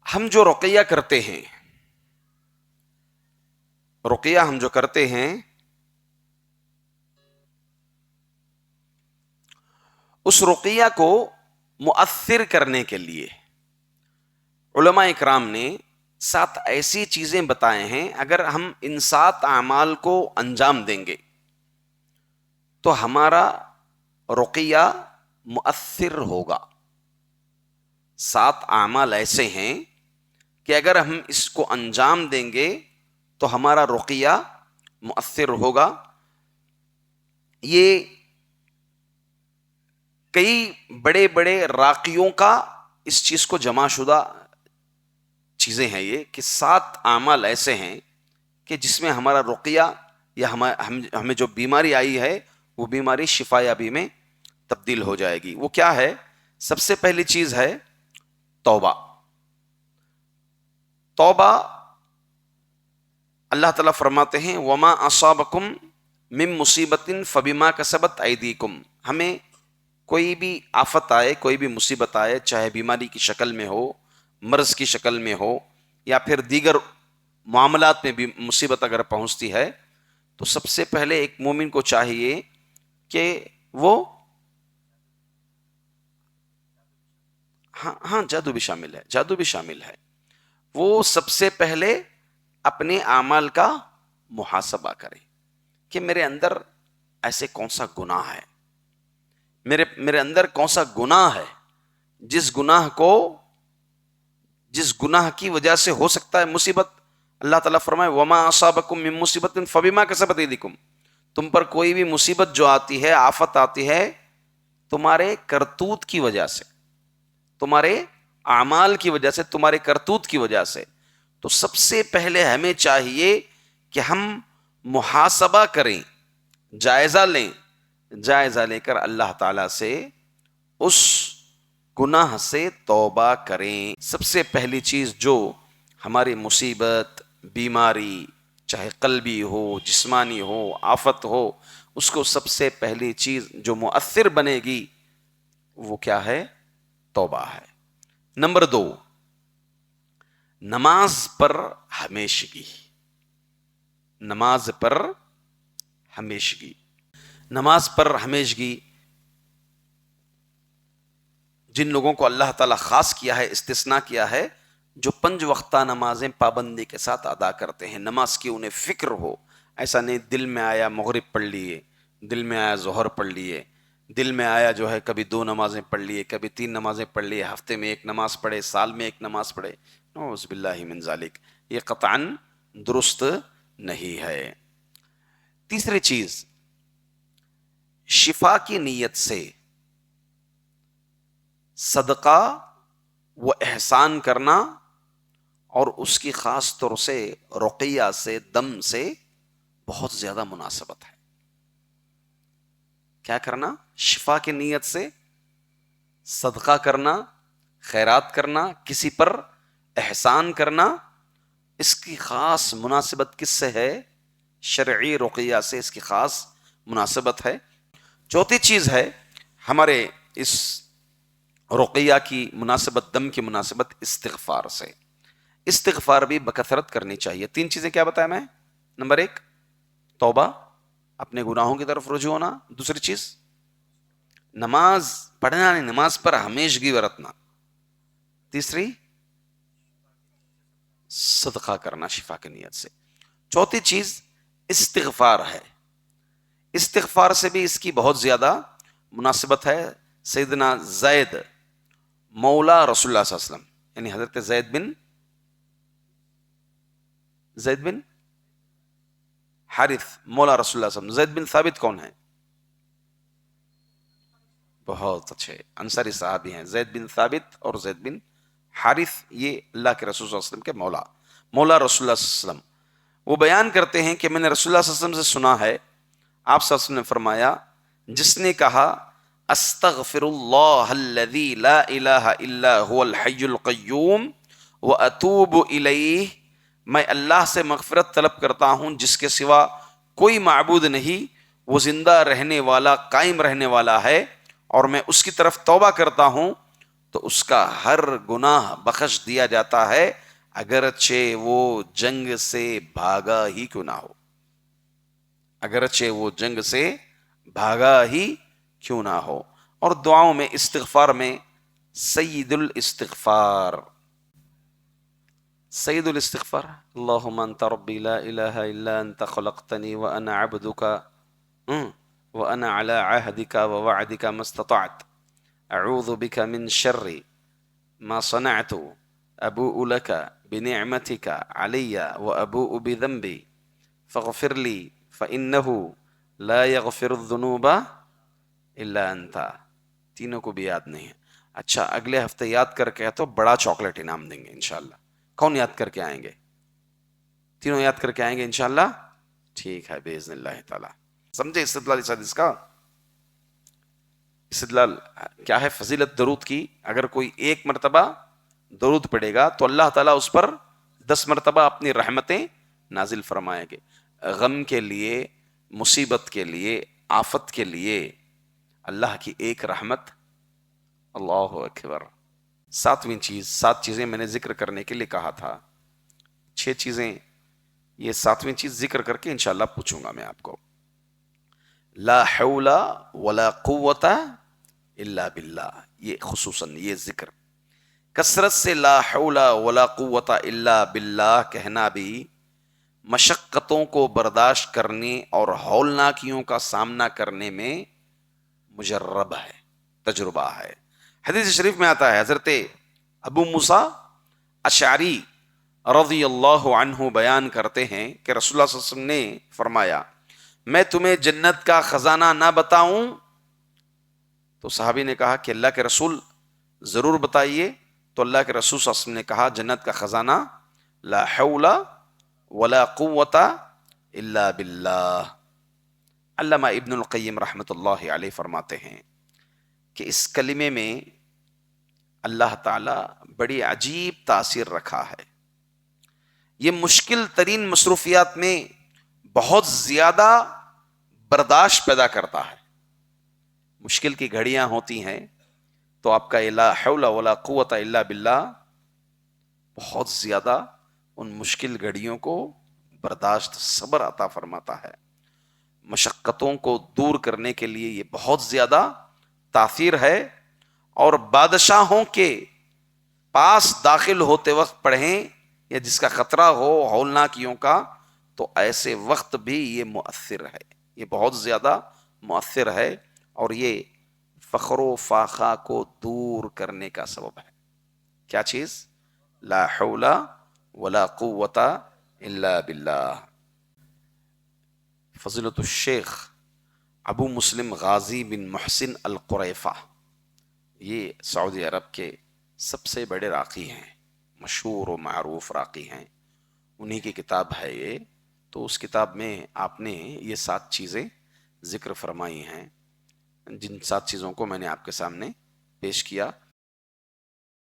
ہم جو رقیہ کرتے ہیں، رقیہ ہم جو کرتے ہیں، اس رقیہ کو مؤثر کرنے کے لیے علماء اکرام نے 7 ایسی چیزیں بتائے ہیں، اگر ہم ان 7 اعمال کو انجام دیں گے تو ہمارا رقیہ مؤثر ہوگا۔ 7 اعمال ایسے ہیں کہ اگر ہم اس کو انجام دیں گے تو ہمارا رقیہ مؤثر ہوگا۔ یہ کئی بڑے بڑے راقیوں کا اس چیز کو جمع شدہ چیزیں ہیں، یہ کہ 7 اعمال ایسے ہیں کہ جس میں ہمارا رقیہ یا ہمیں جو بیماری آئی ہے وہ بیماری شفا یابی میں تبدیل ہو جائے گی۔ وہ کیا ہے؟ سب سے پہلی چیز ہے توبہ۔ توبہ، اللہ تعالیٰ فرماتے ہیں وَمَا أَصَابَكُم مِّن مُّصِيبَةٍ فَبِمَا كَسَبَتْ أَيْدِيكُمْ۔ ہمیں کوئی بھی آفت آئے، کوئی بھی مصیبت آئے، چاہے بیماری کی شکل میں ہو، مرض کی شکل میں ہو، یا پھر دیگر معاملات میں بھی مصیبت اگر پہنچتی ہے، تو سب سے پہلے ایک مومن کو چاہیے کہ وہ ہاں جادو بھی شامل ہے، جادو بھی شامل ہے، وہ سب سے پہلے اپنے اعمال کا محاسبہ کرے کہ میرے اندر ایسے کون سا گناہ ہے، میرے اندر کون سا گناہ ہے جس گناہ کی وجہ سے ہو سکتا ہے مصیبت۔ اللہ تعالیٰ فرمائے وَمَا أَصَابَكُم مِّن مُّصِيبَةٍ فَبِمَا كَسَبَتْ أَيْدِيكُمْ۔ تم پر کوئی بھی مصیبت جو آتی ہے، آفت آتی ہے، تمہارے کرتوت کی وجہ سے، تمہارے اعمال کی وجہ سے، تمہارے کرتوت کی وجہ سے۔ تو سب سے پہلے ہمیں چاہیے کہ ہم محاسبہ کریں، جائزہ لیں، جائزہ لے کر اللہ تعالیٰ سے اس گناہ سے توبہ کریں۔ سب سے پہلی چیز جو ہماری مصیبت، بیماری، چاہے قلبی ہو، جسمانی ہو، آفت ہو، اس کو سب سے پہلی چیز جو مؤثر بنے گی وہ کیا ہے؟ توبہ ہے۔ نمبر 2، نماز پر ہمیشگی۔ نماز پر ہمیشگی، نماز پر ہمیشگی جن لوگوں کو اللہ تعالیٰ خاص کیا ہے، استثناء کیا ہے، جو 5 وقتہ نمازیں پابندی کے ساتھ ادا کرتے ہیں، نماز کی انہیں فکر ہو، ایسا نہیں دل میں آیا مغرب پڑھ لیے، دل میں آیا ظہر پڑھ لیے، دل میں آیا جو ہے کبھی 2 نمازیں پڑھ لیے، کبھی 3 نمازیں پڑھ لیے، ہفتے میں 1 نماز پڑھے، سال میں 1 نماز پڑھے، نعوذ باللہ من ذالک، یہ قطعاً درست نہیں ہے۔ تیسری چیز، شفا کی نیت سے صدقہ و احسان کرنا، اور اس کی خاص طور سے رقیہ سے، دم سے بہت زیادہ مناسبت ہے۔ کیا کرنا؟ شفا کی نیت سے صدقہ کرنا، خیرات کرنا، کسی پر احسان کرنا، اس کی خاص مناسبت کس سے ہے؟ شرعی رقیہ سے اس کی خاص مناسبت ہے۔ چوتھی چیز ہے ہمارے اس رقیہ کی مناسبت، دم کی مناسبت استغفار سے۔ استغفار بھی بکثرت کرنی چاہیے۔ 3 چیزیں کیا بتایا میں؟ نمبر 1 توبہ، اپنے گناہوں کی طرف رجوع ہونا۔ دوسری چیز نماز پڑھنا، نہیں نماز پر ہمیشگی برتنا۔ تیسری صدقہ کرنا شفا کی نیت سے۔ چوتھی چیز استغفار ہے۔ استغفار سے بھی اس کی بہت زیادہ مناسبت ہے۔ سیدنا زید مولا رسول اللہ صلی اللہ علیہ وسلم، یعنی حضرت زید بن حارث مولا رسول اللہ صلی اللہ علیہ وسلم۔ زید بن ثابت کون ہے؟ بہت اچھے انصاری صحابی ہیں، زید بن ثابت اور زید بن حارث، یہ اللہ کے رسول صلی اللہ علیہ وسلم کے مولا رسول اللہ صلی اللہ علیہ وسلم۔ وہ بیان کرتے ہیں کہ میں نے رسول اللہ صلی اللہ علیہ وسلم سے سنا ہے، آپ صلی اللہ علیہ وسلم نے فرمایا، جس نے کہا استغفر اللہ الذی لا الہ الا هو الحی القیوم واتوب الیہ، میں اللہ سے مغفرت طلب کرتا ہوں جس کے سوا کوئی معبود نہیں، وہ زندہ رہنے والا، قائم رہنے والا ہے، اور میں اس کی طرف توبہ کرتا ہوں، تو اس کا ہر گناہ بخش دیا جاتا ہے، اگرچہ وہ جنگ سے بھاگا ہی کیوں نہ ہو، اگرچہ وہ جنگ سے بھاگا ہی کیوں نہ ہو۔ اور دعاؤں میں، استغفار میں، سید الاستغفار، سید الاستغفار، اللہم انت ربی لا الہ الا انت خلقتنی وانا عبدک وانا علی عہدک ووعدک ما استطعت اعوذ بک من شر ما صنعت ابوء لک بنعمتک علی وابوء بذنبی فاغفر لی فانہ لا یغفر الذنوب الا انت۔ تینوں کو بھی یاد نہیں ہے؟ اچھا، اگلے ہفتے یاد کر کے تو بڑا چاکلیٹ انعام دیں گے انشاءاللہ۔ کون یاد کر کے آئیں گے؟ تینوں یاد کر کے آئیں گے انشاءاللہ؟ ٹھیک ہے باذن اللہ تعالی۔ سمجھے استدلال اس حدیث کا؟ استدلال کیا ہے؟ فضیلت درود کی، اگر کوئی ایک مرتبہ درود پڑے گا تو اللہ تعالیٰ اس پر 10 مرتبہ اپنی رحمتیں نازل فرمائیں گے۔ غم کے لیے، مصیبت کے لیے، آفت کے لیے اللہ کی ایک رحمت، اللہ اکبر۔ 7ویں چیز، 7 چیزیں میں نے ذکر کرنے کے لیے کہا تھا، 6 چیزیں، یہ 7ویں چیز ذکر کر کے انشاءاللہ پوچھوں گا میں آپ کو۔ لا حول ولا قوت الا باللہ، یہ خصوصاً یہ ذکر کثرت سے لا حول ولا قوت الا باللہ کہنا بھی مشقتوں کو برداشت کرنے اور ہولناکیوں کا سامنا کرنے میں مجرب ہے، تجربہ ہے۔ حدیث شریف میں آتا ہے، حضرت ابو موسیٰ اشعری رضی اللہ عنہ بیان کرتے ہیں کہ رسول اللہ صلی اللہ علیہ وسلم نے فرمایا، میں تمہیں جنت کا خزانہ نہ بتاؤں؟ تو صحابی نے کہا کہ اللہ کے رسول ضرور بتائیے۔ تو اللہ کے رسول صلی اللہ علیہ وسلم نے کہا، جنت کا خزانہ لا حول ولا قوت الا باللہ۔ علامہ ابن القیم رحمۃ اللہ علیہ فرماتے ہیں کہ اس کلمے میں اللہ تعالی بڑی عجیب تاثیر رکھا ہے۔ یہ مشکل ترین مصروفیات میں بہت زیادہ برداشت پیدا کرتا ہے۔ مشکل کی گھڑیاں ہوتی ہیں تو آپ کا لا حول ولا قوت الا باللہ بہت زیادہ ان مشکل گھڑیوں کو برداشت، صبر عطا فرماتا ہے۔ مشقتوں کو دور کرنے کے لیے یہ بہت زیادہ تاثیر ہے۔ اور بادشاہوں کے پاس داخل ہوتے وقت پڑھیں، یا جس کا خطرہ ہو ہولناکیوں کا، تو ایسے وقت بھی یہ مؤثر ہے، یہ بہت زیادہ مؤثر ہے، اور یہ فخر و فاخہ کو دور کرنے کا سبب ہے۔ کیا چیز؟ لا حول ولا قوت الا باللہ۔ فضیلت الشیخ ابو مسلم غازی بن محسن القریفہ، یہ سعودی عرب کے سب سے بڑے راقی ہیں، مشہور و معروف راقی ہیں، انہی کی کتاب ہے یہ۔ تو اس کتاب میں آپ نے یہ 7 چیزیں ذکر فرمائی ہیں، جن 7 چیزوں کو میں نے آپ کے سامنے پیش کیا۔